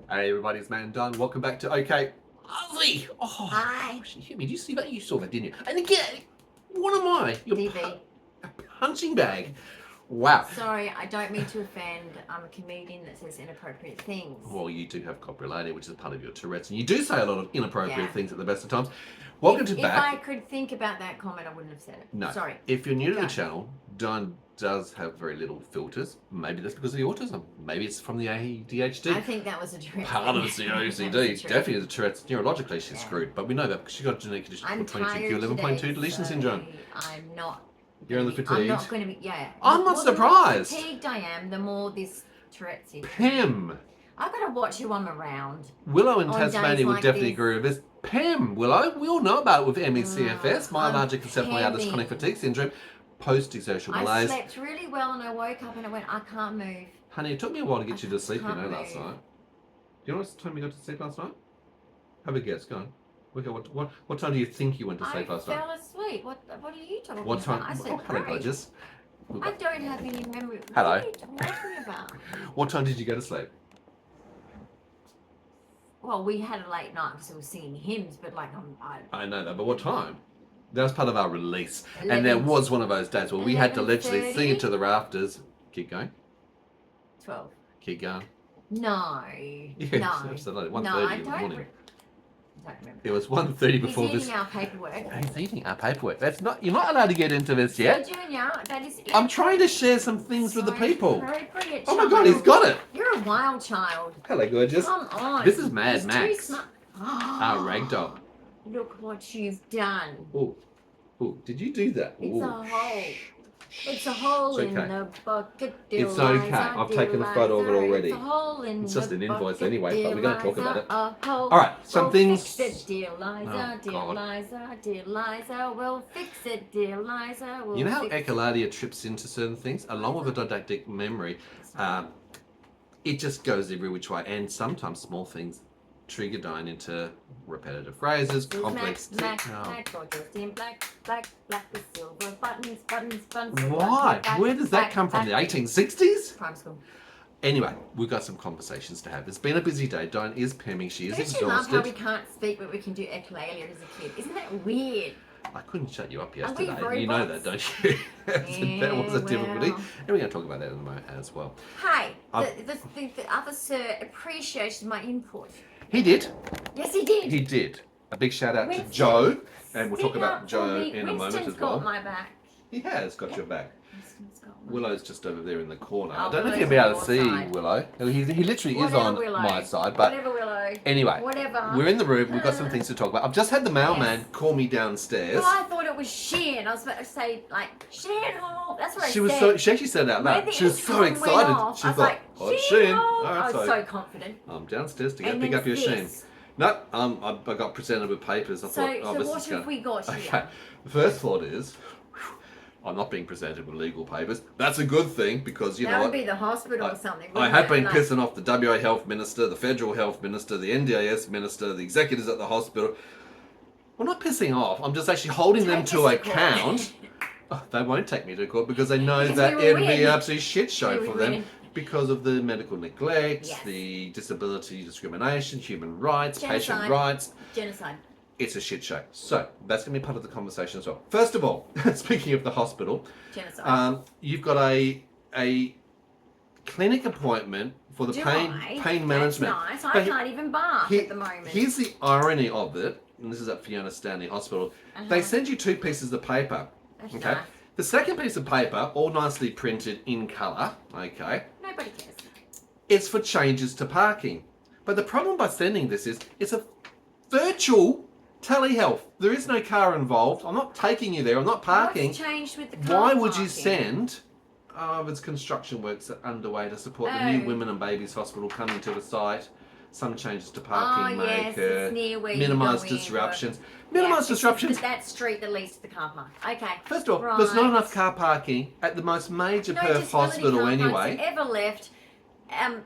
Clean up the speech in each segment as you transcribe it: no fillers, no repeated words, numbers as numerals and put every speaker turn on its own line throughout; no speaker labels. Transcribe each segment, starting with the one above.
Hey everybody, it's Man Dyan. Welcome back to OK Aussie. Oh,
Hi.
She hit me. Did you see that? You saw that, didn't you? And again, what am I? You're
DB.
A punching bag. Wow.
Sorry, I don't mean to offend. I'm a comedian that says inappropriate things.
Well, you do have copulalia, which is part of your Tourette's, and you do say a lot of inappropriate things at the best of times. Welcome
if
back.
If I could think about that comment, I wouldn't have said it.
No.
Sorry.
If you're new to the channel, Dyan does have very little filters. Maybe that's because of the autism. Maybe it's from the ADHD.
I think that was a Tourette's.
Part of it's the OCD. Definitely is a Tourette's. Neurologically, she's screwed. But we know that because she's got a genetic condition called 22q11.2 deletion syndrome.
I'm not.
You're on the fatigue.
I'm not going to be. Yeah.
I'm not surprised.
The more fatigued I am, the more this Tourette's is.
Pim.
I've got to watch who I'm around.
Willow in Tasmania would definitely agree with this. Pim, Willow, we all know about it with ME/CFS, myalgic encephalitis chronic fatigue syndrome, post-exertional malaise.
I slept really well and I woke up and I went, I can't move.
Honey, it took me a while to get you to sleep, last night. Do you know what time you got to sleep last night? Have a guess, go on. Okay, what time do you think you went to sleep last night?
I fell asleep. What are you talking about?
What time?
I slept
hello,
great.
gorgeous.
I don't have any memory.
Hello.
What are you talking about?
What time did you go to sleep?
Well, we had a late night because we were singing hymns, but like
I know that, but what time? That was part of our release.
11,
and there was one of those days where we had to literally
11:30?
sing it to the rafters. Keep going.
12.
Keep going.
No.
Yeah,
no.
absolutely. 1:30
no,
in the morning.
I don't remember.
It was 1:30 before
He's
this.
eating our paperwork.
He's eating our paperwork. That's not. You're not allowed to get into this yet.
Junior, that is it.
I'm trying to share some things with the people.
Appropriate
Oh my God, he's got it.
You're a wild child.
Hello, gorgeous.
Come on.
This is Mad
He's
Max.
Too smart.
Our ragdoll.
Look what you've done.
Oh, did you do that?
It's a hole. It's a hole in the bucket.
It's okay. I've taken a photo of it already.
It's a hole in
It's just an invoice
bucket,
anyway, but we're going to talk about it.
All
right, some things.
Fix it, dear Liza,
Oh,
dear
God.
Liza, dear Liza. We'll fix it, dear Liza.
You know how echolalia trips into certain things, along with a didactic memory. It just goes every which way, and sometimes small things trigger Dyan into repetitive phrases, complex. Why? Where does that come from? The 1860s?
Primary school.
Anyway, we've got some conversations to have. It's been a busy day. Dyan is pemming. She is
Don't you love how we
exhausted.
can't speak, but we can do echolalia as a kid? Isn't that weird?
I couldn't shut you up
we
yesterday. You know that, don't you? That was a difficulty.
well.
And we're going to talk about that in a moment as well.
Hey, the other sir appreciated my input.
He did.
Yes, he did.
He did. A big shout out
Winston,
to Joe. And we'll talk
stick
about
up
Joe
for me.
in a moment
Winston's
as well.
got my back.
He has got your back.
Winston's got my
Willow's just over there in the corner.
Oh,
I don't know if
Willow's
you'll be able to
on
see
your side.
Willow. He literally is
Whatever,
on
Willow.
my side. But
Whatever, Willow.
anyway,
Whatever.
we're in the room. We've got some things to talk about. I've just had the mailman
Yes.
call me downstairs.
Well, I thought it was Shan. I was about to say, like, Shan Hall. That's what I
She was
said.
she actually said it out
When
loud.
the
She was so
intercom went
excited.
off,
She
I
was
was
like,
like,
"Oh,
Shan
Shane."
Hall.
All right,
I was
so
so confident.
I'm downstairs to go
And
pick
then
up your Shane.
this.
No, I got presented with papers. I thought,
So
this
what
is
have
going.
we got here?
Okay, the first thought is, I'm not being presented with legal papers. That's a good thing because you
That
know
would
what?
be the hospital or something.
I
wouldn't
have
it?
been
Like,
pissing off the WA Health Minister, the Federal Health Minister, the NDIS Minister, the executives at the hospital. Well, not pissing off. I'm just actually holding them
Take
to
us to court.
account. Oh, they won't take me to court because they know
Because
that
we will
it'd be
win.
an absolute shit show
We
for
will
them
win.
because of the medical neglect,
Yes.
the disability discrimination, human rights, patient
Genocide.
rights.
Genocide.
It's a shit show. So that's going to be part of the conversation as well. First of all, speaking of the hospital,
Genocide.
you've got a clinic appointment for the
Do
pain
I?
management.
That's nice.
But
I can't even bark at the moment.
Here's the irony of it, and this is at Fiona Stanley Hospital. They send you 2 pieces of paper.
That's
Okay.
nice.
The second piece of paper, all nicely printed in colour. Okay.
Nobody cares.
It's for changes to parking. But the problem by sending this is it's a virtual telehealth. There is no car involved. I'm not taking you there. I'm not parking.
What's changed with the car
Why would you
parking?
send? There's construction works underway to support the new Women and Babies Hospital coming to the site. Some changes to parking
yes, it's near where
minimise
you go in,
disruptions.
Yeah,
Minimise
it's
disruptions.
that street that leads to the car park. Okay.
First of all,
right.
there's not enough car parking at the most major
No
Perth
disability
hospital
car parks
anyway.
ever left.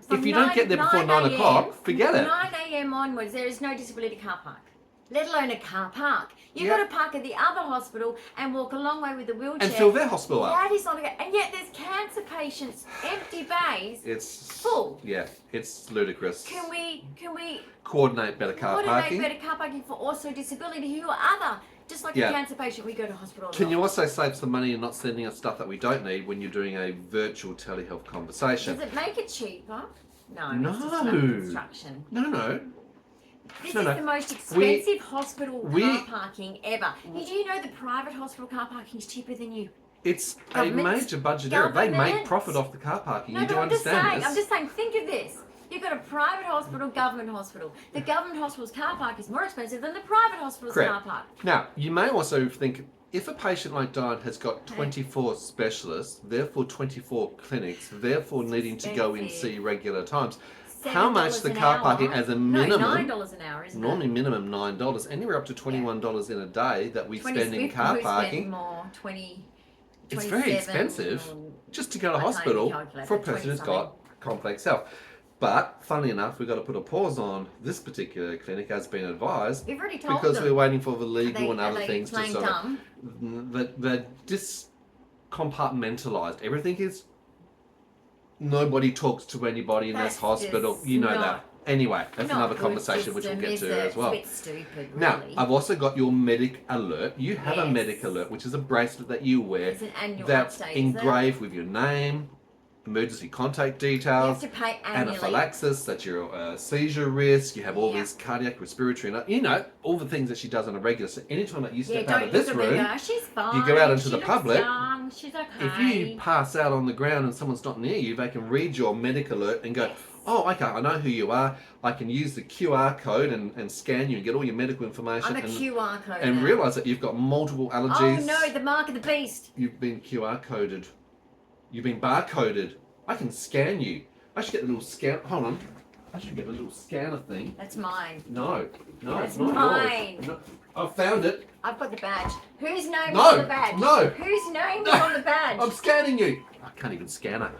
If you don't get there before 9 o'clock, forget it.
9 a.m. onwards, there is no disability car park. let alone a car park. You've
Yeah.
got to park at the other hospital and walk a long way with the wheelchair.
And fill their hospital up.
That is not okay. And yet there's cancer patients, empty bays,
It's
full.
Yeah, it's ludicrous.
Can we
Coordinate better car
coordinate
parking.
better car parking for also disability who are other? Just like
Yeah.
a cancer patient, we go to hospital.
Can you also save some money and not sending us stuff that we don't need when you're doing a virtual telehealth conversation?
Does it make it cheaper? No.
No.
It's just another construction.
No.
This
No,
is
no.
the most expensive hospital
we-
car parking ever. Did you know the private hospital car parking is cheaper than you?
It's a
Governments-
major budget error. They make
governments-
profit off the car parking.
No,
You do
but I'm just
understand
saying.
this.
I'm just saying. Think of this. You've got a private hospital, government hospital. The government hospital's car park is more expensive than the private hospital's
Correct.
car park.
Now, you may also think, if a patient like Dyan has got 24 specialists, therefore 24 clinics, therefore needing to go in
expensive.
see regular times, how much
$7
the
an
car
hour.
parking as a
No,
minimum,
$9 an hour, isn't
normally
it?
minimum $9, anywhere up to $21 in a day that we
20
spend in
Swift,
car
we spend
parking.
more, 20,
It's very
27
expensive
or-
just to go to
I can't even
hospital
calculate,
for a
but
person
20
who's got complex health. But funnily enough, we've got to put a pause on this particular clinic as been advised
You've already told
because
them.
we're waiting for the
Are
legal
they-
and
are
other
they
things to
playing
sort
dumb?
of they're compartmentalized. Everything is nobody talks to anybody in
That's
this hospital.
just
You know
not-
that. Anyway, that's
Not
another
good
conversation which we'll
system,
get
is
to
it?
as well.
It's a bit stupid, really.
Now, I've also got your medic alert. You have a
Yes.
medic alert, which is a bracelet that you wear
It's an annual
that's
update,
engraved with your name, emergency contact
You
details,
have to pay annually.
anaphylaxis, that's your seizure risk. You have all
Yeah.
these cardiac, respiratory, and you know all the things that she does on a regular. So anytime that you
Yeah,
step out
don't
of this
look at me
room,
and go, she's fine.
you go out into
she
the
looks
public,
young, she's okay.
if you pass out on the ground and someone's not near you, they can read your medic alert and go,
Yes.
oh, okay, I know who you are. I can use the QR code and scan you and get all your medical information
I'm a QR code
and
now.
realise that you've got multiple
Oh
allergies.
no, the mark of the beast.
You've been QR coded. You've been barcoded. I can scan you. I should get the little scan. Hold on. I should get the little scanner thing.
That's mine.
No,
That's
it's not
mine.
yours. No, I found it.
I've got the badge. Whose name
No,
is on the badge?
no.
Whose name is on the badge?
I'm scanning you. I can't even scan it.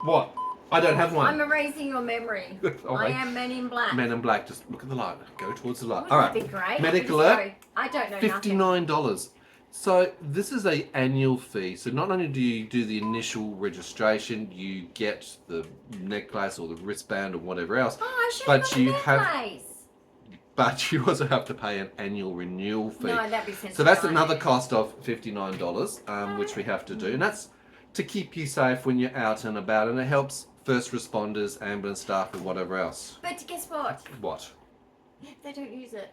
What? I don't have one.
I'm erasing your memory.
Oh,
I
wait.
am Men in Black.
Men in Black. Just look at the light. Go towards the light.
Wouldn't
All
that
right.
be great?
Medic
Just
alert.
go, I don't know nothing.
$59. So this is a annual fee. So not only do you do the initial registration, you get the necklace or the wristband or whatever else,
Oh, I should
But
have got
you
a
have-
necklace.
but you also have to pay an annual renewal fee.
No, that'd be sensible.
So that's
right
another
there.
cost of $59, which we have to do, and that's to keep you safe when you're out and about, and it helps first responders, ambulance staff, and whatever else.
But guess what?
What?
They don't use it.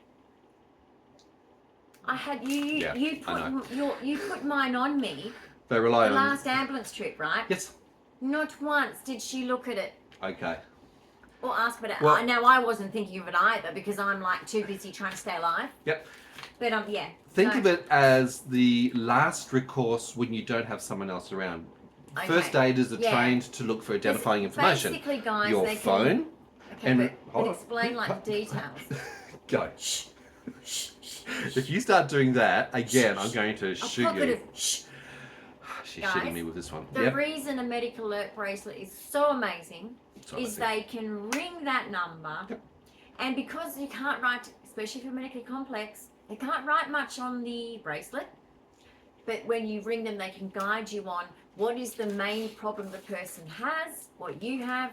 I had you.
Yeah,
You
I
put you put mine on me
They rely
the
on.
last ambulance trip, right?
Yes.
Not once did she look at it
Okay.
or ask for it.
Well-
Now I wasn't thinking of it either because I'm like too busy trying to stay alive.
Yep.
But yeah.
Think
so-
of it as the last recourse when you don't have someone else around.
Okay.
First aiders are
Yeah.
trained to look for identifying information.
Basically, guys,
Your
they
phone.
Can, okay,
and-
but
hold on.
explain like the details.
Go.
Shh. Shh. Shh.
If you start doing that again, I'm going to
A
shoot
pocket
you.
of shh.
She's
Guys,
shitting me with this one.
The
Yep.
reason a medical alert bracelet is so amazing
So
is
I
they can ring that number,
Yep.
and because you can't write, especially if you're medically complex, they can't write much on the bracelet. But when you ring them, they can guide you on what is the main problem the person has, what you have.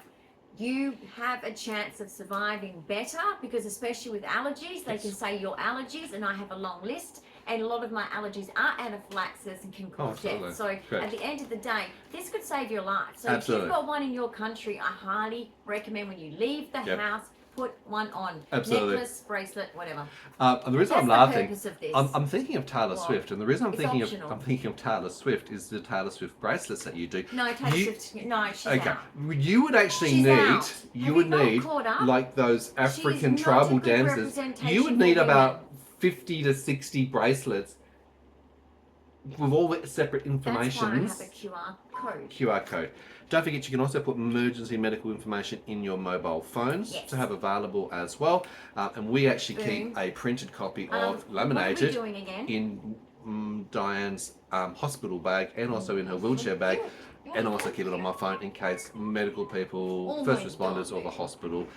You have a chance of surviving better because, especially with allergies, they
Yes.
can say your allergies, and I have a long list. And a lot of my allergies are anaphylaxis and can cause
absolutely.
death. So
Correct.
at the end of the day, this could save your life. So
Absolutely.
if you've got one in your country, I highly recommend when you leave the
Yep.
house, put one on.
Absolutely.
Necklace, bracelet, whatever.
And the reason
That's
I'm
the
laughing,
purpose of this.
I'm thinking of Taylor
What?
Swift, and the reason I'm
It's
thinking
optional.
of Taylor Swift is the Taylor Swift bracelets that you do.
No, Taylor
You-
Swift. No, she's
Okay,
out.
you would actually
She's
need,
out.
you
Have
would
you not
need
caught up?
like those African
not a
tribal
good
dancers.
representation
You would
for
need
women.
about 50 to 60 bracelets with all the separate
That's why I
information.
have a QR code.
QR code. Don't forget, you can also put emergency medical information in your mobile phones
Yes.
to have available as well. And we actually keep
Boom.
a printed copy of
What are we
laminated
doing again?
in Diane's hospital bag and also in her wheelchair bag. and also keep it on my phone in case medical people,
Oh
first
my
responders,
God.
or the hospital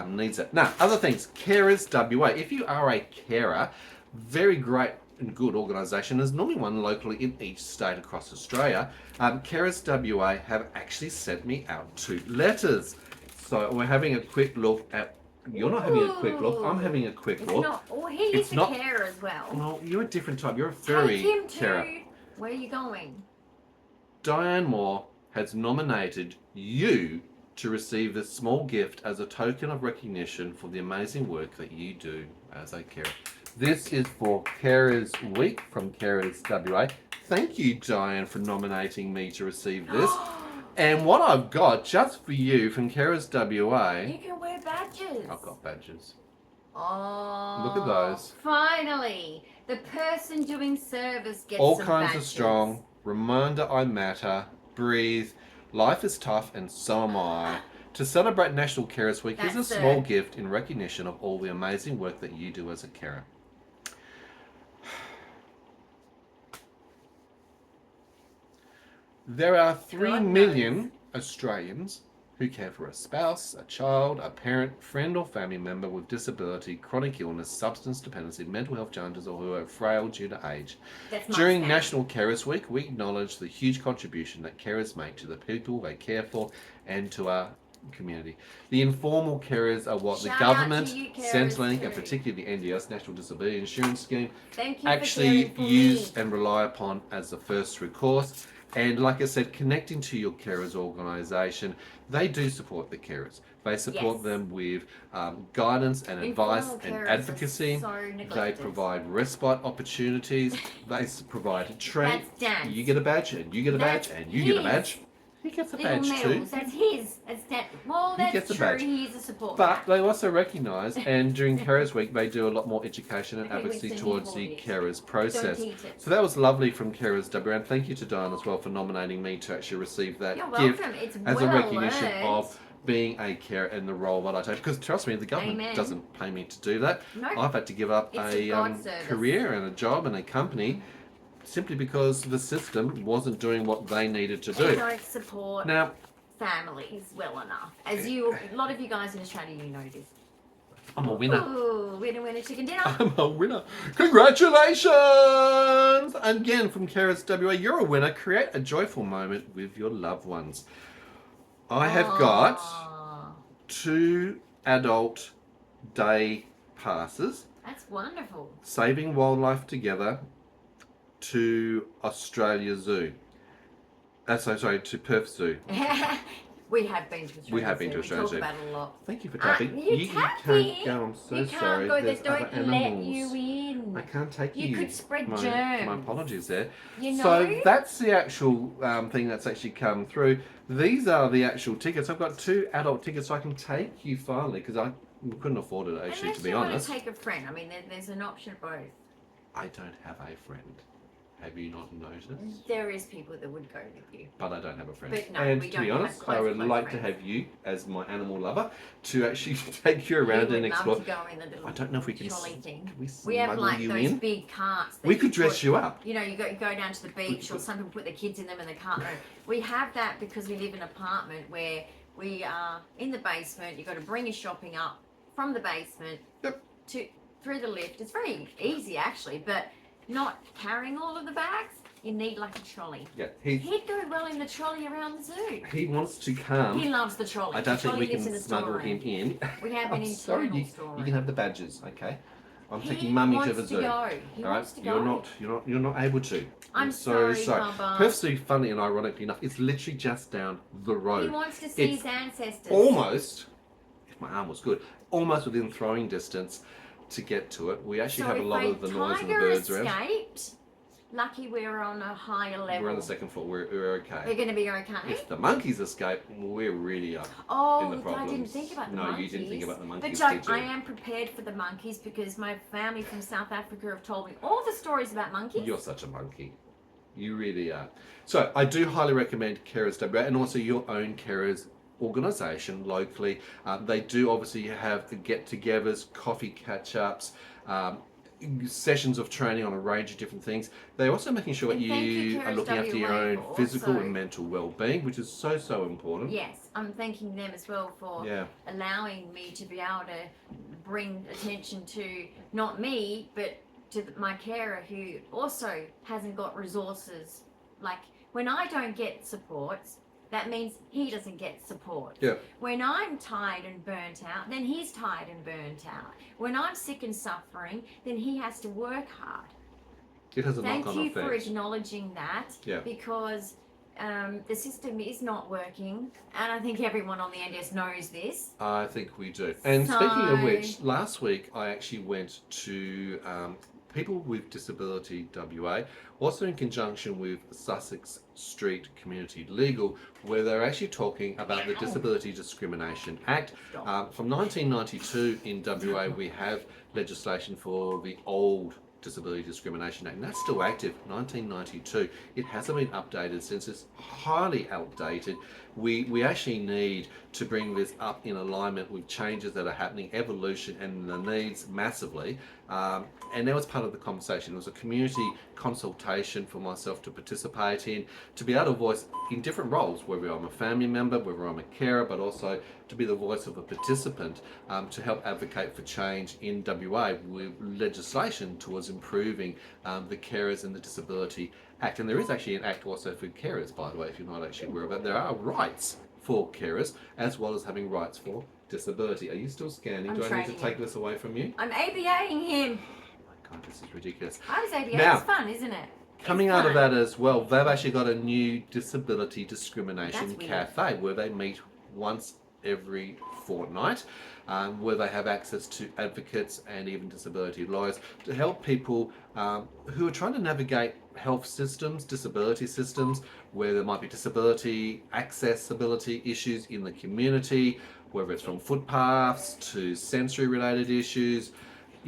needs it. Now, other things, Carers WA. If you are a carer, very great and good organisation. There's normally one locally in each state across Australia. Carers WA have actually sent me out 2 letters. So we're having a quick look at. You're not having a quick look. I'm having a quick
It's
look.
not. Oh, he
It's
is a
not-
carer as well.
Well, you're a different type. You're a furry
Take him
carer.
to. Where are you going?
Dyan Moore has nominated you to receive this small gift as a token of recognition for the amazing work that you do as a carer. This is for Carers Week from Carers WA. Thank you, Dyan, for nominating me to receive this. And what I've got just for you from Carers WA,
You can wear badges.
I've got badges.
Oh,
Look at those.
Finally, the person doing service gets
All
some
kinds
badges.
of strong. Reminder I matter. Breathe. Life is tough and so am I. To celebrate National Carers Week, here's a
That's
small
it.
gift in recognition of all the amazing work that you do as a carer. There are 3
God
million Australians who care for a spouse, a child, a parent, friend or family member with disability, chronic illness, substance dependency, mental health challenges, or who are frail due to age.
That's my
During
stand.
National Carers Week, we acknowledge the huge contribution that carers make to the people they care for and to our community. The informal carers are what
Shout
the
out
government,
to you carers
Centrelink, and
too.
particularly the NDIS, National Disability Insurance Scheme,
Thank you
actually
for caring for
use
me.
and rely upon as the first recourse. And like I said, connecting to your carers organisation, they do support the carers. They support
Yes.
them with guidance and advice
Informal
and
carers are
advocacy.
so
They
neglected.
provide respite opportunities. They provide training.
That's Dan.
You get a badge, and you get a badge,
That's
and you get a
his.
badge. He gets a
Little
badge too.
Mills, that's his. That's Dan. Well,
He
that's
gets a
true.
badge.
He is a support.
But they also recognise, and during Carers Week, they do a lot more education and
Okay, we
advocacy
send you
towards
all
the
this.
carers process.
Don't eat it.
So that was lovely from Carers WA, and thank you to Dyan as well for nominating me to actually receive that
You're
gift
welcome. It's
as
well
a recognition
earned.
of being a carer and the role that I take. Because trust me, the government
Amen.
doesn't pay me to do that.
Nope.
I've had to give up
It's a
a
God service.
career and a job and a company simply because the system wasn't doing what they needed to
They
do.
don't support
Now,
families well enough. As you, a lot of you guys in Australia, you know this.
I'm a winner.
Ooh, winner, chicken dinner.
I'm a winner. Congratulations! Again, from Carers WA, you're a winner. Create a joyful moment with your loved ones. I have got
Aw,
2 adult day passes,
That's wonderful.
Saving Wildlife Together, to Australia Zoo. To Perth Zoo.
We have been to Australia.
We have been to
Zoo.
Australia
We
Zoo.
talk about it a lot.
Thank you for tapping.
You
can't
tapping.
go. I'm so
You can't
sorry.
go. They
There's other
don't let
animals.
you in.
I can't take
You could spread
my,
germs.
My apologies there.
You know?
So that's the actual thing that's actually come through. These are the actual tickets. I've got 2 adult tickets, so I can take you finally because I couldn't afford it actually,
Unless
to be
you
honest.
want to take a friend. I mean, there's an option of both.
I don't have a friend. Have you not noticed?
There is people that would go with you.
But I don't have a friend.
But no,
and
we
to
don't
be
have
honest,
close,
I would
close
like
friends.
to have you as my animal lover to actually take you around
we
and
would
explore.
love to go in the little
I don't know if we can.
trolley thing.
Can we
We have
smuggle
like
you
those
in?
big carts. that
We could dress
put-
you up.
You know, you go down to the beach, or some people put their kids in them and they can't. We have that because we live in an apartment where we are in the basement. You've got to bring your shopping up from the basement
Yep.
to through the lift. It's very easy actually, but not carrying all of the bags. You need like a trolley.
Yeah,
He'd go well in the trolley around the zoo.
he wants to come.
He loves the trolley.
I don't
The
think we
trolley lives
can
in the
smuggle
storeroom.
him in.
We have an
I'm sorry,
internal
you
storeroom.
can have the badges, okay? I'm
He
taking mummy to
wants
the
to
zoo.
go. He
All
wants
right,
to go.
you're not able to.
I'm
so
sorry,
sorry.
Bubba.
Perth Zoo, funny and ironically enough, it's literally just down the
He
road.
wants to see
It's
his ancestors.
Almost, if my arm was good, almost within throwing distance to get to it. We actually
So
have a
if
lot
a
of the noise and the
tiger
birds around.
escaped, lucky we're on a higher level.
We're on the 2nd floor. We're
They're
okay.
going to be okay.
If the monkeys escape, we're really up.
Oh,
in the
I
problems.
didn't think about the
No,
monkeys.
you didn't think about the monkeys,
But
did you?
I am prepared for the monkeys because my family from South Africa have told me all the stories about monkeys.
You're such a monkey. You really are. So I do highly recommend Carers WA and also your own carers organisation locally. They do obviously have the get-togethers, coffee catch-ups, sessions of training on a range of different things. They're also making sure that
And thank you,
you are
Carers
looking after your own
WA,
physical
also.
and mental well-being, which is so, so important.
Yes, I'm thanking them as well for
Yeah.
allowing me to be able to bring attention to not me, but to my carer who also hasn't got resources. Like when I don't get support, that means he doesn't get support.
Yeah.
When I'm tired and burnt out, then he's tired and burnt out. When I'm sick and suffering, then he has to work hard.
It has a
Thank
knock-on
you
effect.
for acknowledging that,
Yeah.
because the system is not working, and I think everyone on the NDS knows this.
I think we do. And speaking of which, last week I actually went to People with Disability WA, also in conjunction with Sussex Street Community Legal, where they're actually talking about the Disability Discrimination Act. From 1992 in WA, we have legislation for the old Disability Discrimination Act, and that's still active, 1992. It hasn't been updated since. It's highly outdated. We actually need to bring this up in alignment with changes that are happening, evolution and the needs massively. And that was part of the conversation. It was a community consultation for myself to participate in, to be able to voice in different roles, whether I'm a family member, whether I'm a carer, but also to be the voice of a participant, to help advocate for change in WA with legislation towards improving the Carers and the Disability Act. And there is actually an act also for carers, by the way, if you're not actually aware of it. There are rights for carers as well as having rights for disability. Are you still scanning? Do I need to take this away from you?
I'm ABAing him.
Oh my God, this is ridiculous.
I was ABA.
Now,
It's fun, isn't it?
Coming out of that as well, they've actually got a new disability discrimination
That's weird.
cafe where they meet once every fortnight, where they have access to advocates and even disability lawyers to help people who are trying to navigate health systems, disability systems, where there might be disability accessibility issues in the community, whether it's from footpaths to sensory related issues.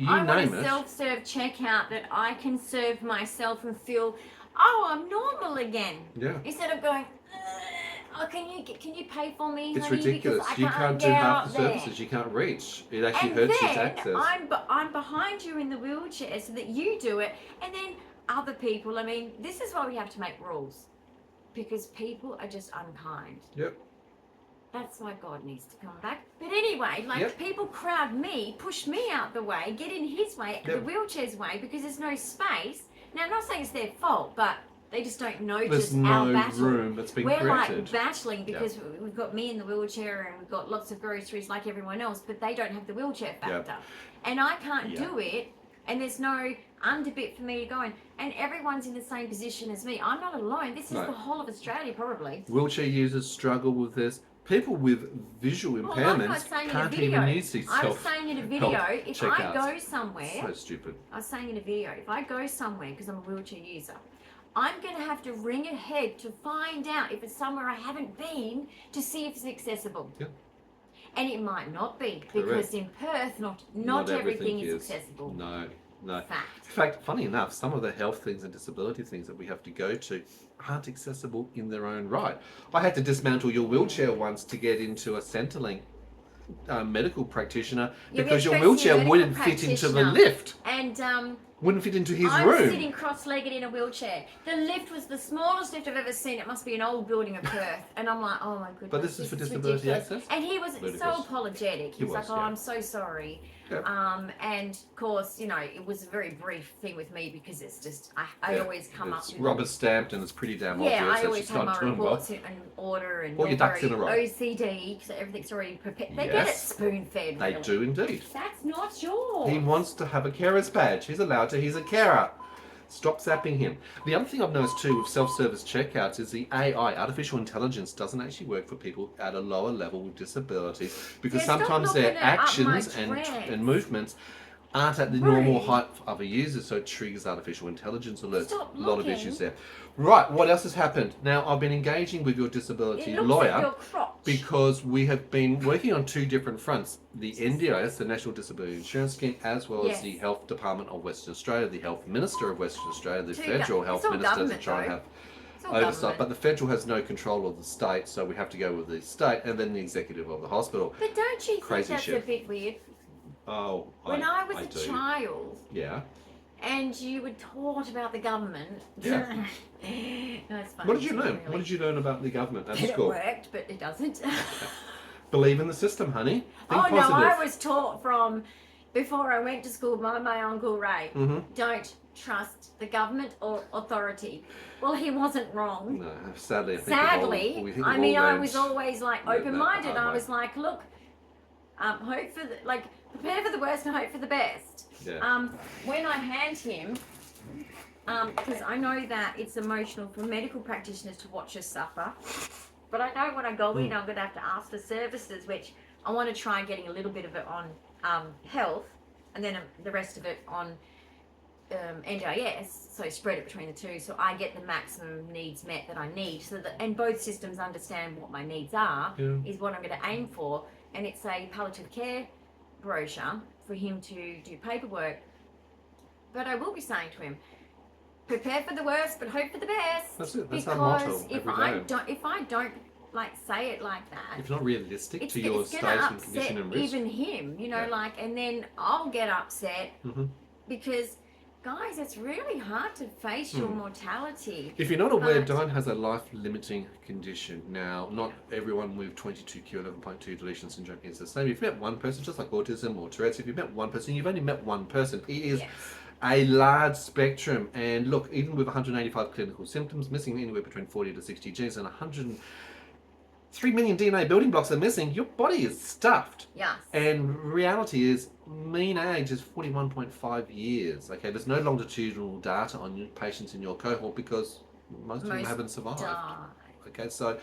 I want
name
a
it.
self-serve checkout that I can serve myself and feel, oh, I'm normal again.
Yeah.
Instead of going, oh, can you pay for me,
It's
honey,
ridiculous.
because I
You
can't
can't do
get
half
out
the
there.
services you can't reach. It actually
And
hurts you to
then
access.
I'm behind you in the wheelchair so that you do it, and then other people. I mean, this is why we have to make rules, because people are just unkind.
Yep.
That's why God needs to come back. But anyway, like
Yep.
people crowd me, push me out the way, get in his way, the
Yep.
wheelchair's way, because there's no space. Now, I'm not saying it's their fault, but they just don't
There's
notice
no
our battle.
room that's been
We're
created.
like battling because we've got me in the wheelchair and we've got lots of groceries like everyone else, but they don't have the wheelchair factor. And I can't do it, and there's no underbit for me to go in. And everyone's in the same position as me. I'm not alone. This is
No.
the whole of Australia, probably.
Wheelchair users struggle with this. People with visual
Well, like I was
impairments
saying in a
can't
video,
even use these
I was saying in a video,
self-help
if I
checkouts.
go somewhere,
So stupid.
I was saying in a video, if I go somewhere, because I'm a wheelchair user, I'm going to have to ring ahead to find out if it's somewhere I haven't been to see if it's accessible.
Yeah.
And it might not be,
Correct.
because in Perth, not everything is
is.
accessible.
No. In
Fact.
fact, funny enough, some of the health things and disability things that we have to go to aren't accessible in their own right. I had to dismantle your wheelchair once to get into a Centrelink medical practitioner
Yeah, we
because
had
your
to go to a
wheelchair
medical
wouldn't fit into the
practitioner.
lift.
And
Wouldn't fit into his
I'm
room.
sitting cross-legged in a wheelchair. The lift was the smallest lift I've ever seen. It must be an old building of Perth. And I'm like, oh my goodness.
But this is for disability
ridiculous.
access?
And he was
Ludicrous.
so apologetic. He was like, oh,
yeah.
I'm so sorry.
Yep.
And of course, you know, it was a very brief thing with me because it's just, I
Yeah.
always come
It's
up with...
rubber stamped and it's pretty damn obvious.
Yeah, I
that
always
she's
have
not
my
doing well.
reports in order, and
All your
they're
ducks
very
in a row.
OCD, because everything's already prepared. They get it
Yes.
spoon-fed.
They
really.
do indeed.
That's not yours.
He wants to have a carer's badge. He's allowed to. He's a carer. Stop zapping him. The other thing I've noticed too with self-service checkouts is the AI, artificial intelligence, doesn't actually work for people at a lower level with disabilities because
Yeah, stop
sometimes their
looking at up my
actions
dress.
and movements aren't at the normal
Rude.
height of other users, so it triggers artificial intelligence alerts.
Stop
a lot of
looking.
issues there. Right, what else has happened? Now, I've been engaging with your disability
It looks
lawyer
at your crotch.
because we have been working on two different fronts. The NDIS, the National Disability Insurance Scheme, as well
Yes.
as the Health Department of Western Australia, the Health Minister of Western Australia, the
Two
federal
gov-
health
it's all
minister to
government,
try and
though.
have
It's all
oversight.
government.
But the federal has no control of the state, so we have to go with the state and then the executive of the hospital.
But don't you think
Crazy
that's
shit.
a bit weird?
Oh,
When I was a
do.
child,
Yeah.
and you were taught about the government.
Yeah.
No, it's funny,
What did you
isn't it,
learn?
really?
What did you learn about the government at
That
school?
it worked, but it doesn't.
Believe in the system, honey. Think
Oh
positive.
no, I was taught from before I went to school by my uncle Ray.
Mm-hmm.
Don't trust the government or authority. Well, he wasn't wrong.
No, sadly, I think
Sadly,
we've
I
all
mean, I
learned
was always like
that
open-minded.
hard
I
way.
was like, look, hope for the, like, prepare for the worst and hope for the best.
Yeah.
When I hand him, because I know that it's emotional for medical practitioners to watch us suffer, but I know when I go in, I'm going to have to ask for services, which I want to try getting a little bit of it on health, and then the rest of it on NDIS, so spread it between the two, so I get the maximum needs met that I need, so that, and both systems understand what my needs are,
Yeah.
is what I'm going to aim for. And it's a palliative care brochure for him to do paperwork. But I will be saying to him, prepare for the worst, but hope for the best.
That's it. That's
because
our motto
if
every day.
if I don't like say it like that,
If it's not realistic
it's,
to your
it's
state
gonna
and condition
upset
and risk.
even him, you know,
Yeah.
like, and then I'll get upset
Mhm.
because, guys, it's really hard to face your mortality.
If you're not aware,
But-
Dyan has a life-limiting condition. Now, not everyone with 22q11.2 deletion syndrome is the same. If you met one person, just like autism or Tourette's, if you met one person, you've only met one person. It is
Yes.
a large spectrum. And look, even with 185 clinical symptoms, missing anywhere between 40 to 60 genes and 103 million DNA building blocks are missing, your body is stuffed.
Yes.
And reality is, mean age is 41.5 years. Okay, there's no longitudinal data on your patients in your cohort because most of them haven't survived.
die.
Okay, so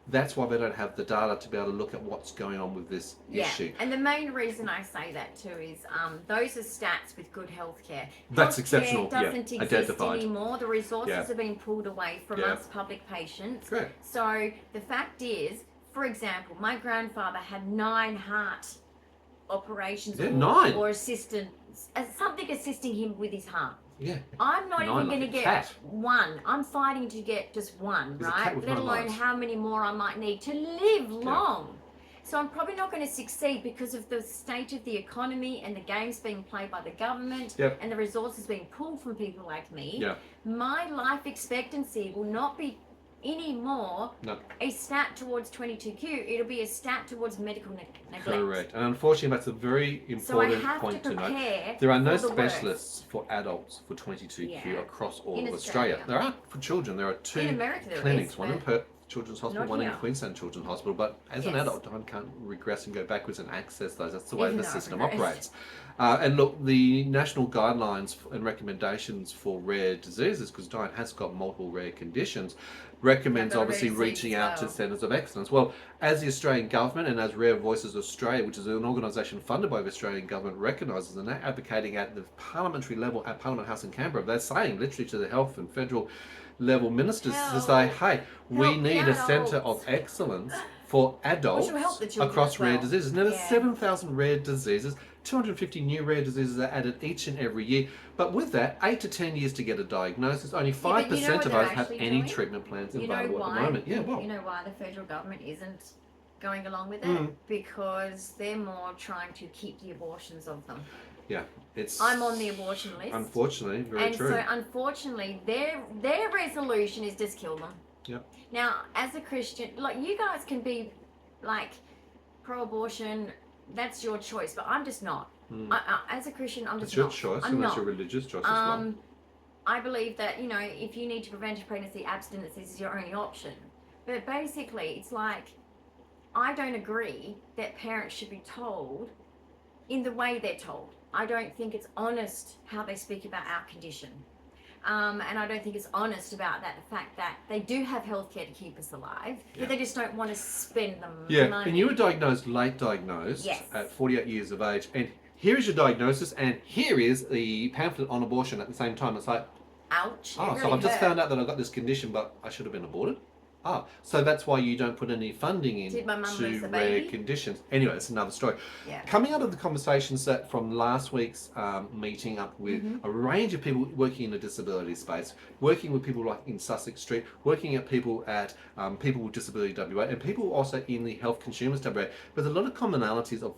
that's why they don't have the data to be able to look at what's going on with this issue.
And the main reason I say that too is those are stats with good healthcare.
That's
Healthcare
exceptional, yeah,
doesn't exist
identified.
anymore. The resources
Yeah.
have been pulled away from
Yeah.
us public patients.
Correct.
So the fact is, for example, my grandfather had 9 heart operations
Yeah, 9.
or assistance, something assisting him with his heart.
Yeah.
I'm not
9
even
like
going
a
to get
cat.
one. I'm fighting to get just one,
There's a
right?
cat with
Let
9
alone
lives.
how many more I might need to live long. So I'm probably not going to succeed because of the state of the economy and the games being played by the government
Yep.
and the resources being pulled from people like me.
Yeah.
My life expectancy will not be any more
No.
a stat towards 22q. It'll be a stat towards medical neglect.
Correct. And unfortunately, that's a very
So I
important
have
point
to
to note.
prepare.
There are no
for the worst.
specialists for adults for 22q
Yeah.
across all
In
of Australia.
Australia.
There are for children. There are 2
In America there
clinics,
is,
one in
but
Perth Children's Hospital,
not
one in
here.
Queensland Children's Hospital. But as an
Yes.
adult, Dyan can't regress and go backwards and access those. That's the way
Even
the
though I
system
regressed.
operates. And look, the national guidelines and recommendations for rare diseases, because Dyan has got multiple rare conditions, recommends
I've got a
obviously
rare disease
reaching
as
out to
well.
centres of excellence. Well, as the Australian government and as Rare Voices Australia, which is an organisation funded by the Australian government, recognises and they're advocating at the parliamentary level at Parliament House in Canberra, they're saying literally to the health and federal level ministers to say, hey, we
Help the
need a centre
adults.
of excellence for adults
Which will help the children
across
as
rare
well.
diseases. Now there's
Yeah.
7,000 rare diseases, 250 new rare diseases are added each and every year. But with that, 8 to 10 years to get a diagnosis. Only 5%
you know what
of
they're
us have
actually
any
doing?
treatment plans
You know
available at
why?
the moment. Yeah, well,
You know why the federal government isn't going along with it?
Mm.
Because they're more trying to keep the abortions of them.
yeah, it's.
I'm on the abortion list.
Unfortunately, very
and
true.
so unfortunately their resolution is just kill them.
Yep.
Now, as a Christian, like, you guys can be like pro-abortion, that's your choice, but I'm just not.
Mm.
As a Christian, I'm
It's
just
your
not.
choice,
I'm
and
not.
that's your religious choice as well.
I believe that, you know, if you need to prevent a pregnancy, abstinence is your only option. But basically, it's like, I don't agree that parents should be told in the way they're told. I don't think it's honest how they speak about our condition. And I don't think it's honest about that, the fact that they do have healthcare to keep us alive,
Yeah.
but they just don't want to spend them
Yeah,
money.
and you were diagnosed, late diagnosed,
Yes.
at 48 years of age, and here is your diagnosis, and here is the pamphlet on abortion at the same time. It's like,
Ouch.
oh, so I've just found out that I've got this condition, but I should have been aborted? Ah, so that's why you don't put any funding in
Did my mum
to
lose the
rare
baby?
conditions. Anyway, it's another story.
Yeah.
Coming out of the conversations that from last week's meeting up with
Mm-hmm.
a range of people working in the disability space, working with people like in Sussex Street, working at people with disability WA, and people also in the health consumers WA, there's a lot of commonalities of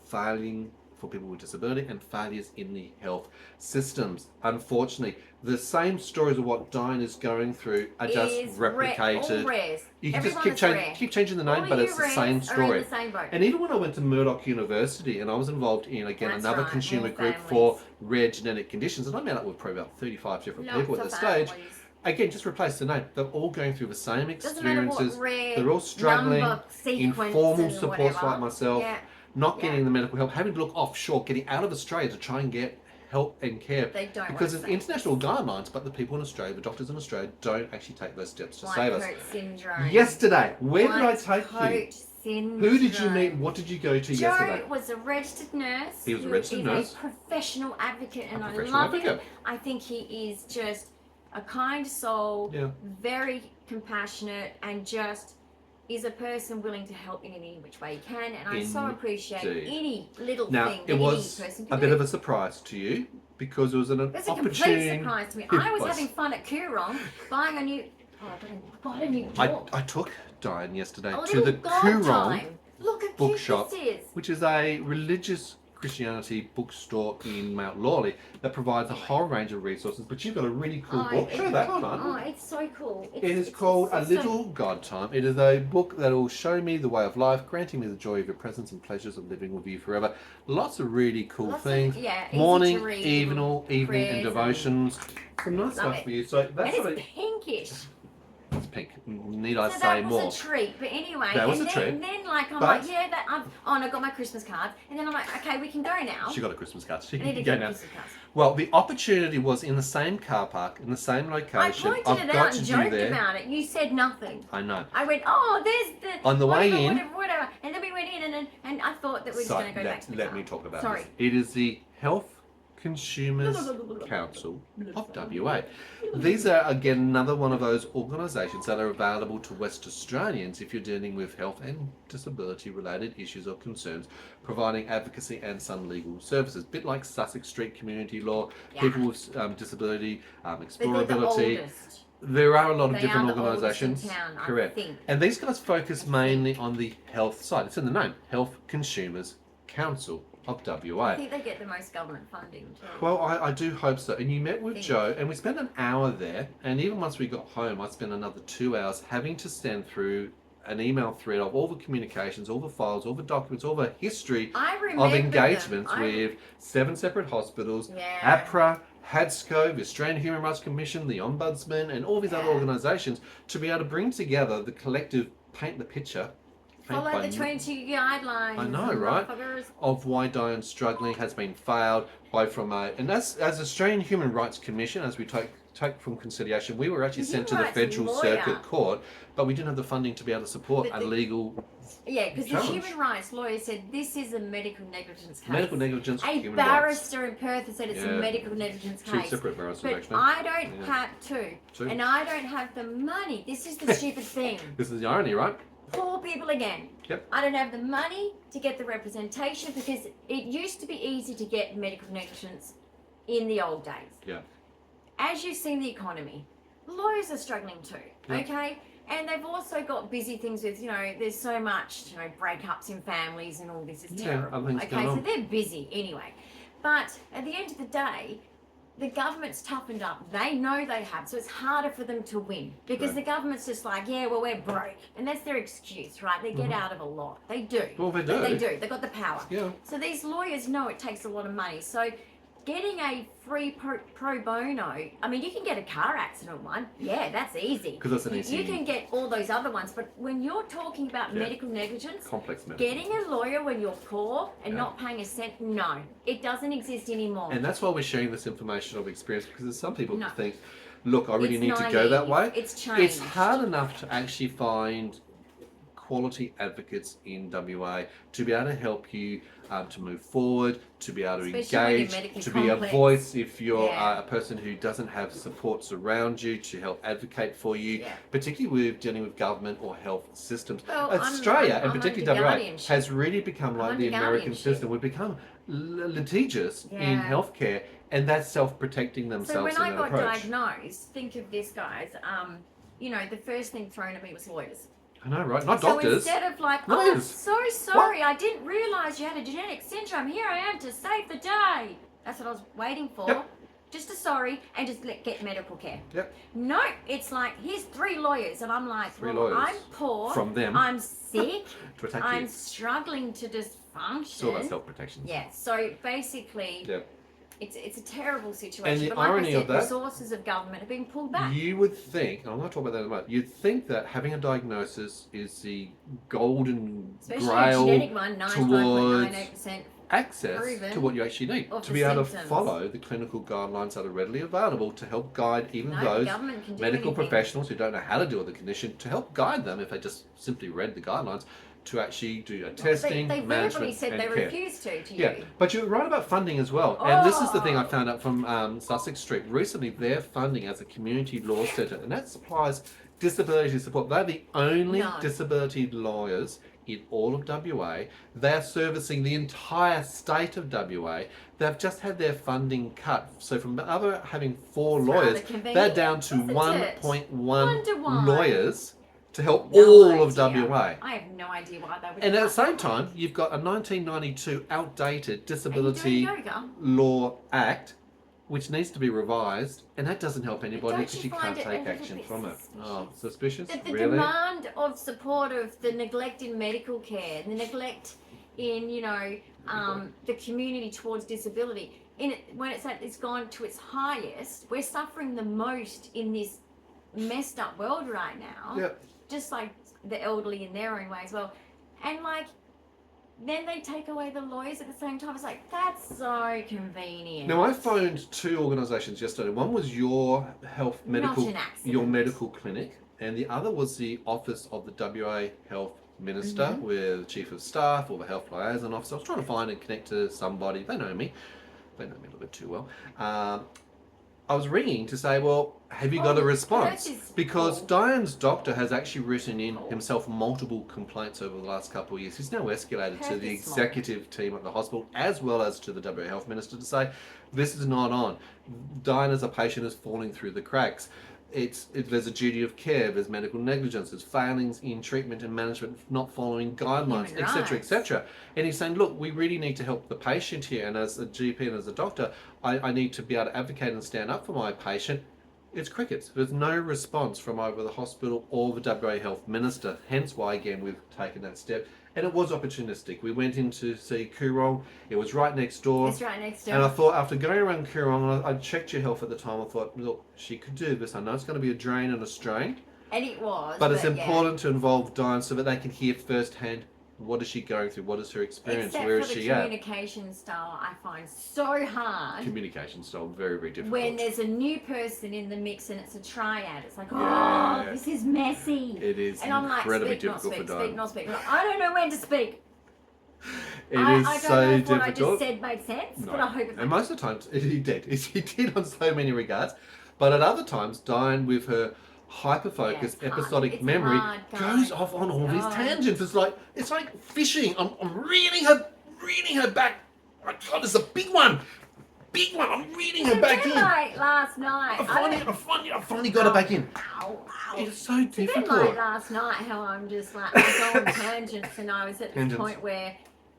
for people with disability and failures in the health systems. Unfortunately, the same stories of what Dyan is going through are just replicated.
All rares.
You can
Everyone
just keep changing the name,
all
but
you
it's the
rares
same
are in
story.
the same boat.
And even when I went to Murdoch University and I was involved in, again,
That's
another
right,
consumer
more
group
families.
for rare genetic conditions, and I met up with probably about 35 different people at
Lots
the
of
stage.
families.
Again, just replace the name. They're all going through the same
Doesn't matter what
experiences.
rare
They're all struggling.
number, sequence,
Informal
and
supports
whatever.
like myself,
Yeah.
not
Yeah.
getting the medical help, having to look offshore, getting out of Australia to try and get help and care.
They don't
because
want
there's
to
international guidelines, but the people in Australia, the doctors in Australia, don't actually take those steps to
White
save us.
coat syndrome.
Yesterday, where did I
White
take
coat
you?
syndrome.
Who did you meet? What did you go to
Joe
yesterday?
was a registered nurse.
He was a
who
registered
is
nurse.
a professional advocate, and
A
I
professional
love
advocate.
him. I think he is just a kind soul,
Yeah.
very compassionate, and just is a person willing to help in any which way he can. And I so appreciate
Indeed.
any little
Now,
thing
it
that
was
any person can
a bit
do.
of a surprise to you because it was an
It's a complete
opportune.
surprise to me.
It
I was
was.
having fun at Coorong, buying a new. Oh, I got a new book.
I took Dyan yesterday
A
to the
little God
Coorong,
time. Look at
bookshop,
this is.
which is a religious Christianity bookstore in Mount Lawley that provides a whole range of resources. But you've got a really cool book. Show that, hold on.
Oh, it's so cool.
It is called A Little God Time. It is a book that will show me the way of life, granting me the joy of your presence and pleasures of living with you forever. Lots of really cool things.
Easy
Morning,
to read,
evening, and
prayers
devotions. Some nice
Love
stuff
it.
for you. So
And
that's
it's
what it,
pinkish.
it's pink. Need I
So
say
that
more?
was a treat. But anyway,
That was
and
a
then,
treat.
And then like I'm
But-
like, yeah, that and I got my Christmas cards, and then I'm like, okay, we can go now.
She got a Christmas card. She
I need to
can
get
go now.
Christmas cards.
Well, the opportunity was in the same car park, in the same
I
location.
pointed
I've
it
got
out
to
and
do
joked
there.
about it. You said nothing.
I know.
I went, oh, there's the
On the way
whatever,
in-
whatever, and then we went in, and I thought that we were just
So
going to go back to the
let
car.
me talk about
Sorry.
this. It is the Health Consumers Council of WA. These are, again, another one of those organisations that are available to West Australians if you're dealing with health and disability related issues or concerns, providing advocacy and some legal services. Bit like Sussex Street Community Law,
Yeah.
people with disability,
But they're the
explorability.
oldest.
There are a lot of
They
different
are the oldest
organisations.
in town, I
Correct.
think.
And these guys focus mainly on the health side. It's in the name, Health Consumers Council of WA.
I think they get the most government funding too.
Well, I do hope so. And you met with
Thank
Joe, and we spent an hour there. And even once we got home, I spent another 2 hours having to send through an email thread of all the communications, all the files, all the documents, all the history
I remember
of engagements
them.
with 7 separate hospitals,
Yeah.
APRA, HADSCO, the Australian Human Rights Commission, the Ombudsman, and all these other
Yeah.
organisations to be able to bring together the collective, paint the picture. paint
Follow
by
the 22 guidelines.
I know, right?
motherfuckers.
Of why Dyan's struggling has been failed by from a, and as Australian Human Rights Commission, as we take from consideration, we were actually
The
sent to
human
the
rights
Federal
lawyer.
Circuit Court, but we didn't have the funding to be able to support
But
a
the-
legal
Yeah, because the
challenge.
human rights lawyer said this is a medical negligence case.
medical negligence.
A
human rights.
barrister in Perth has said it's
Yeah.
a medical negligence
Two
case.
separate barristers
But
actually.
I don't
Yeah.
have two.
Two.
And I don't have the money. This is the stupid thing.
This is the irony, right?
Poor people again.
Yep.
I don't have the money to get the representation because it used to be easy to get medical negligence in the old days.
Yeah.
As you've seen the economy, lawyers are struggling too,
Yeah.
okay? And they've also got busy things with, there's so much, breakups in families and all this is
Yeah,
terrible.
other things
Okay,
going
so
on.
they're busy anyway. But at the end of the day, the government's toughened up. They know they have, so it's harder for them to win because
Right.
the government's just like, yeah, well, we're broke, and that's their excuse, right? They get out of a lot. They do.
Well, they do.
They do. They've got the power.
Yeah.
So these lawyers know it takes a lot of money. So getting a free pro bono, I mean, you can get a car accident one. Yeah, that's easy.
'Cause that's an
You
easy-
can get all those other ones, but when you're talking about
Yeah.
medical negligence,
Complex medical.
getting a lawyer when you're poor and
Yeah.
not paying a cent, no, it doesn't exist anymore.
And that's why we're sharing this information of experience because there's some people
No.
who think, look, I really
It's
need to go that
naive.
way.
It's changed.
It's hard enough to actually find quality advocates in WA to be able to help you to move forward, to be able to
Especially when you're
engage,
medically
to be a
complex.
voice if you're
Yeah.
a person who doesn't have supports around you to help advocate for you,
Yeah.
particularly with dealing with government or health systems.
Well,
Australia,
I'm
and
under
particularly WA,
guardianship.
has really become like
I'm
the
under
American
guardianship.
system. We've become litigious in
Yeah.
healthcare, and that's self-protecting
So
themselves
when
in
I
that
got
approach.
diagnosed, think of this, guys. The first thing thrown at me was lawyers.
I know, right? Not
So
doctors.
instead of like, oh, I'm
Lawyers.
so sorry, I didn't realise you had a genetic syndrome. Here I am to save the day. That's what I was waiting for.
Yep.
Just a sorry and just get medical care.
Yep.
No, it's like, here's 3 lawyers. And I'm like,
Three
well,
lawyers.
I'm poor.
From them.
I'm sick.
To attack
I'm
you.
struggling to just function.
It's all about self-protection.
Yeah, so basically,
Yep.
it's a terrible situation.
And the
but like
irony
I said,
of that-
resources of government are being pulled back.
You would think, and I'm going to talk about that in a moment, you'd think that having a diagnosis is the golden
Especially a
grail
genetic one, 95.98%.
access
proven
to what you actually need
of
to
the
be able to
symptoms.
follow the clinical guidelines that are readily available to help guide even
No,
those
government can do
medical
anything.
professionals who don't know how to deal with the condition, to help guide them if they just simply read the guidelines to actually do a testing,
They
management,
verbally said
and
they
care.
refused to
Yeah,
you.
but you're right about funding as well. And this is the thing I
Oh.
found out from Sussex Street. Recently, their funding as a community law centre, and that supplies disability support. They're the only
No.
disability lawyers in all of WA. They're servicing the entire state of WA. They've just had their funding cut. So from having 4
It's
lawyers,
rather convenient,
they're down to
isn't it?
1.1
Wonder why.
lawyers to help
No
all of
idea.
WA.
I have no idea why they would.
And at the
cut
same
that.
time, you've got a 1992 outdated
Are
Disability
you doing yoga?
Law Act, which needs to be revised, and that doesn't help anybody
don't
because
you
you
find
can't
it a
take
little
action
bit
from it.
suspicious?
Oh, suspicious?
The
Really?
demand of support of the neglect in medical care, the neglect in the community towards disability. When it's gone to its highest, we're suffering the most in this messed up world right now.
Yeah.
Just like the elderly in their own way as well, and like then they take away the lawyers at the same time. It's like, that's so convenient.
Now, I phoned 2 organisations yesterday. One was your
Not an accident.
your medical clinic, and the other was the office of the WA Health Minister,
Mm-hmm.
with the Chief of Staff or the Health Liaison Officer. I was trying to find and connect to somebody. They know me. They know me a little bit too well. I was ringing to say, well, have you got a response?
Perth is
Because
full.
Dyan's doctor has actually written in himself multiple complaints over the last couple of years. He's now escalated to
Perth
the
is small.
executive team at the hospital as well as to the WA Health Minister to say, this is not on. Dyan as a patient is falling through the cracks. There's a duty of care, there's medical negligence, there's failings in treatment and management, not following guidelines,
Human
etc.,
rights.
etc. And he's saying, look, we really need to help the patient here, and as a GP and as a doctor, I need to be able to advocate and stand up for my patient. It's crickets. There's no response from either the hospital or the WA Health Minister, hence why, again, we've taken that step. And it was opportunistic. We went in to see Coorong. It was right next door.
It's right next door.
And I thought, after going around Coorong, I checked your health at the time. I thought, look, she could do this. I know it's going to be a drain and a strain,
And it was.
but it's
yeah.
important to involve Dyan so that they can hear firsthand, what is she going through? What is her experience?
Except
Where
for
is
the
she at?
communication style, I find so hard.
Communication style, very, very difficult.
When there's a new person in the mix and it's a triad, it's like,
Yeah.
oh, this is messy.
It is
And I'm like,
incredibly
speak, not
difficult
speak,
for
speak,
Dyan.
not speak. I don't know when to speak.
It
I
is
don't
so
know if
difficult.
what I just said made sense,
No.
but I hope it
And most of the times, he did. He did on so many regards. But at other times, Dyan, with her hyper-focused
Yeah, it's hard.
episodic
It's
memory,
hard,
goes
guys.
off on all these
Oh.
tangents. It's like fishing. I'm reeling her back. My God, it's a big one. Big one. I'm reeling her
It's
back
a bit
in.
like last night.
I finally got her back in.
Ow, ow.
It's so
It's a bit like
difficult.
last night how I'm just like, I go on tangents, and I was at this
Tangents.
point where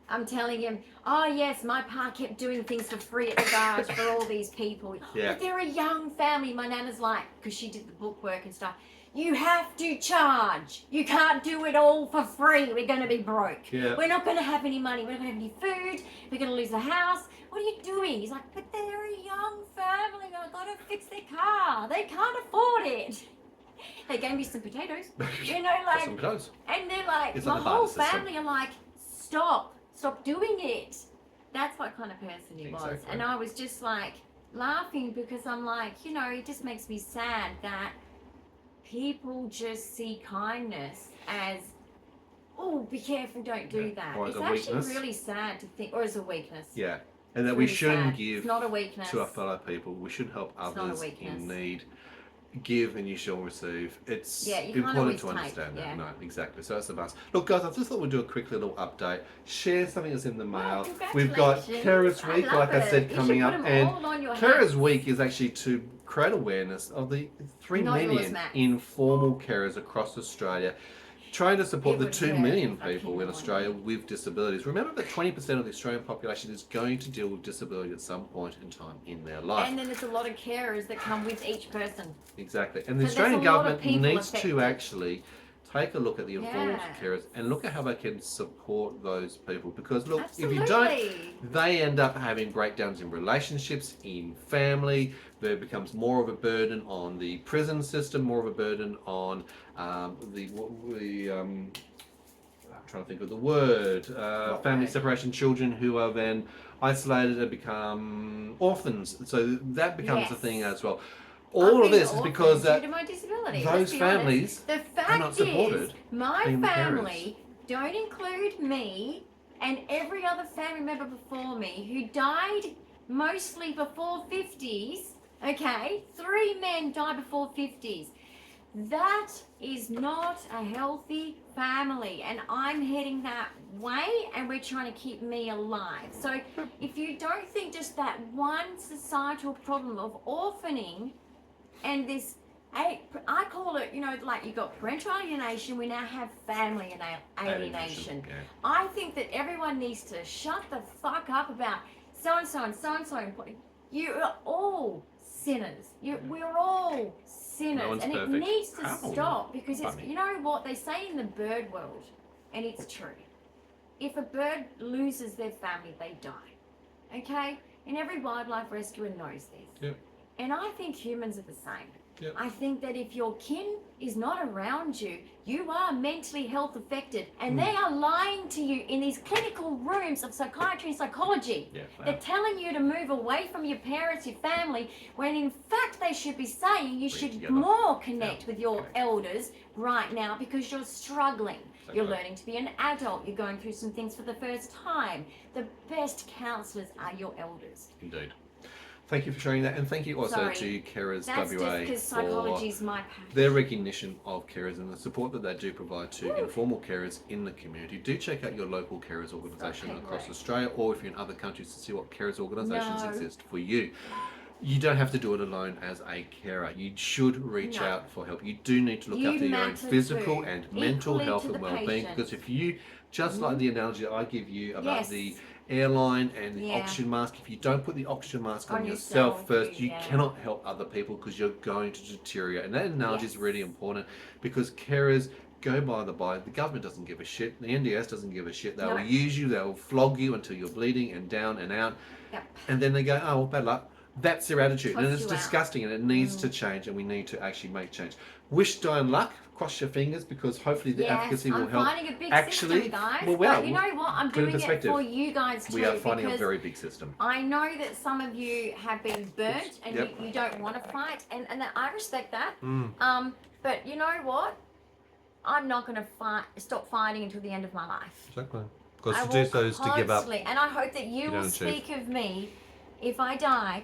I'm telling him, oh yes, my pa kept doing things for free at the garage for all these people.
Yeah.
But they're a young family. My nana's like, because she did the bookwork and stuff, you have to charge. You can't do it all for free. We're going to be broke.
Yeah.
We're not going to have any money. We're not going to have any food. We're going to lose the house. What are you doing? He's like, but they're a young family. I've got to fix their car. They can't afford it. They gave me some potatoes. You know,
Got
like,
some clothes.
and they're like,
It's
my
like the
whole
barter system.
family are like, stop doing it. That's what kind of person he was.
Exactly.
And I was just like laughing because I'm like, it just makes me sad that people just see kindness as, oh, be careful, don't do
Yeah.
that.
Or as
It's
a
actually
weakness.
really sad to think, or as a weakness.
Yeah. And that
It's
we
really
shouldn't
sad.
give
It's not a weakness.
to our fellow people. We should help
It's not a
others
weakness.
in need. Give and you shall receive. It's
Yeah, you can't
important
always
to
take,
understand that.
yeah.
No, exactly. So that's the must. Look, guys, I just thought we'd do a quick little update. Share something that's in the mail. We've got
congratulations.
Carers Week,
love
like I said,
it. You
coming
should
up.
put 'em
And
all on your
Carers
hats.
Week is actually to create awareness of the 3
Not yours,
million
Matt.
informal carers across Australia. trying to support
It
the
would
2
hurt
million
if I
people
came
in
on.
Australia with disabilities. Remember that 20% of the Australian population is going to deal with disability at some point in time in their life.
And then there's a lot of carers that come with each person.
Exactly. And the
So there's
Australian
a lot of
government
people
needs
affected.
to actually take a look at the informal
Yeah.
carers and look at how they can support those people. Because look,
Absolutely.
if you don't, they end up having breakdowns in relationships, in family. There becomes more of a burden on the prison system, more of a burden on I'm trying to think of the word, family
word?
separation, children who are then isolated and become orphans. So that becomes a
Yes.
thing as well.
I've
All
been
of this is
orphaned
because
due
that
to my disability.
those
Let's be
families
honest. The
are
fact
not supported
is, my
being the carers.
family don't include me and every other family member before me who died mostly before 50s. Okay, 3 men died before 50s. That is not a healthy family, and I'm heading that way, and we're trying to keep me alive. So if you don't think just that one societal problem of orphaning and this, I call it, like you got parental alienation, we now have family alienation.
Yeah.
I think that everyone needs to shut the fuck up about so-and-so and so-and-so. You are all sinners. We're all sinners.
No one's
and
perfect.
it needs to
Ow.
stop, because it's,
Funny.
you know what they say in the bird world, and it's true. If a bird loses their family, they die. Okay? And every wildlife rescuer knows this.
Yep.
And I think humans are the same.
Yep.
I think that if your kin is not around you, you are mentally health affected, and they are lying to you in these clinical rooms of psychiatry and psychology.
Yeah, wow.
They're telling you to move away from your parents, your family, when in fact they should be saying you should
together.
more connect
Yeah,
with your
correct.
elders right now, because you're struggling. You're
Exactly.
learning to be an adult. You're going through some things for the first time. The best counsellors are your elders.
Indeed. Thank you for sharing that, and thank you also
Sorry.
to Carers
That's just
WA
because
for
psychology is my passion.
their recognition of carers and the support that they do provide to informal carers in the community. Do check out your local carers organisation
Okay,
across
great.
Australia, or if you're in other countries, to see what carers organisations
No.
exist for you. You don't have to do it alone as a carer. You should reach
No.
out for help. You do need to look
You
after your own
matter
physical
too.
and mental
Equally
health
to
and
the
well-being.
patient.
Because if you, just like the analogy I give you about
Yes.
the airline and the
Yeah.
oxygen mask, if you don't put the oxygen mask on
On
yourself
yourself,
first, you
yeah.
cannot help other people, because you're going to deteriorate. And that analogy is
Yes.
really important, because carers go by the by. The government doesn't give a shit. The NDS doesn't give a shit. They'll
No.
use you. They'll flog you until you're bleeding and down and out.
Yep.
And then they go, oh, well, bad luck. That's their attitude. And
Toss
it's
you out.
disgusting, and it needs to change, and we need to actually make change. Wish Dyan luck. Cross your fingers, because hopefully the
Yes,
advocacy will
I'm
help.
finding a big
Actually,
system, guys.
well, we are.
But you know what? I'm
Put it in
doing it
perspective.
for you guys too.
We are finding a
because
very big system.
I know that some of you have been burnt and
Yep.
you don't want to fight, and I respect that.
Mm.
But you know what? I'm not going to stop fighting until the end of my life.
Exactly. Because
I
to do
will
so is to give up.
constantly- And I hope that you
You
will
don't achieve.
speak of me, if I die,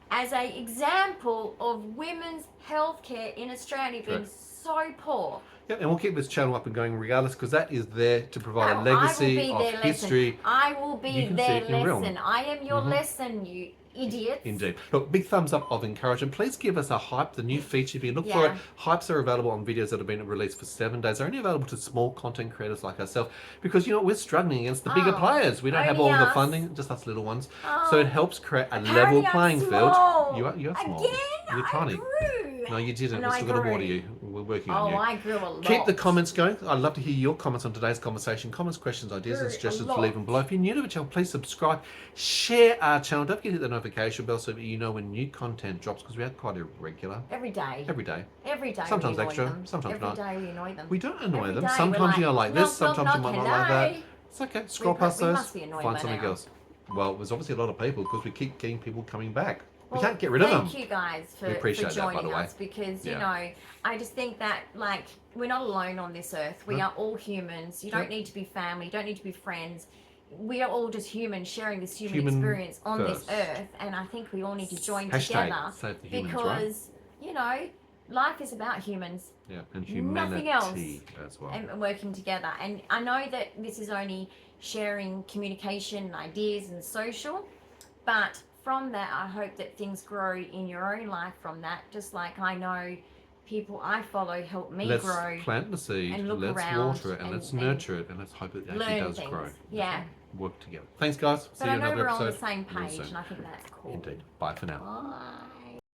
as a example of women's healthcare in Australia being
Correct.
so poor.
Yep, and we'll keep this channel up and going regardless, because that is there to provide a
I will
legacy
be
of
their
history.
lesson. I will be
You can see
their
it in real.
lesson. I am your lesson, you idiots.
Indeed. Look, big thumbs up of encouragement. Please give us a hype, the new feature. If you look for it,
Yeah.
hypes are available on videos that have been released for 7 days. They're only available to small content creators like ourselves, because you know we're struggling against the bigger
Oh,
players. We don't have all
only
the
us.
funding, just us little ones.
Oh,
So it helps create a
apparently
level
I'm
playing
small.
field. You are small.
Again,
You're
I
tiny.
grew.
No, you didn't.
No,
We're
I
still got to
grew.
water you. We're working
Oh,
on you.
I grew a lot.
Keep the comments going. I'd love to hear your comments on today's conversation. Comments, questions, ideas, and
Grew a
suggestions,
lot.
leave them below. If you're new to the channel, please subscribe. Share our channel. Don't forget to hit the notification bell so that you know when new content drops, because we are quite irregular.
Every day.
Every day.
Every day.
Sometimes
we annoy
extra,
them.
sometimes
Every
not.
day we annoy them.
We don't annoy
Every
them.
day we're
Sometimes you're like this,
knock,
sometimes you
knock,
might not
knock,
like that.
hello.
It's okay. Scroll past
we
those.
must be annoying
Find
by
something
now.
else. Well, there's obviously a lot of people, because we keep getting people coming back. We
Well,
can't get rid of them.
Thank you guys for,
We appreciate
for
that, by
joining
the way.
us, because you
Yeah.
know, I just think that like we're not alone on this earth. We
No.
are all humans. You
Yeah.
don't need to be family. You don't need to be friends. We are all just humans sharing this human,
Human
experience on
first.
this earth, and I think we all need to join
Hashtag
together
save the humans,
because
right?
you know, life is about humans
Yeah, and
nothing
humanity
else.
as well.
and working together. And I know that this is only sharing communication and ideas and social, but from that I hope that things grow in your own life from that, just like I know people I follow help me
let's
grow.
plant the seed,
and look
let's
around
water it, and let's nurture it, and let's hope it actually
learn
does
things.
grow.
Yeah.
Work together. Thanks, guys. See
But
you
I
in
know
another
we're on
episode.
the same
real
page,
soon.
and I think that's cool.
Indeed. Bye for now.
Bye.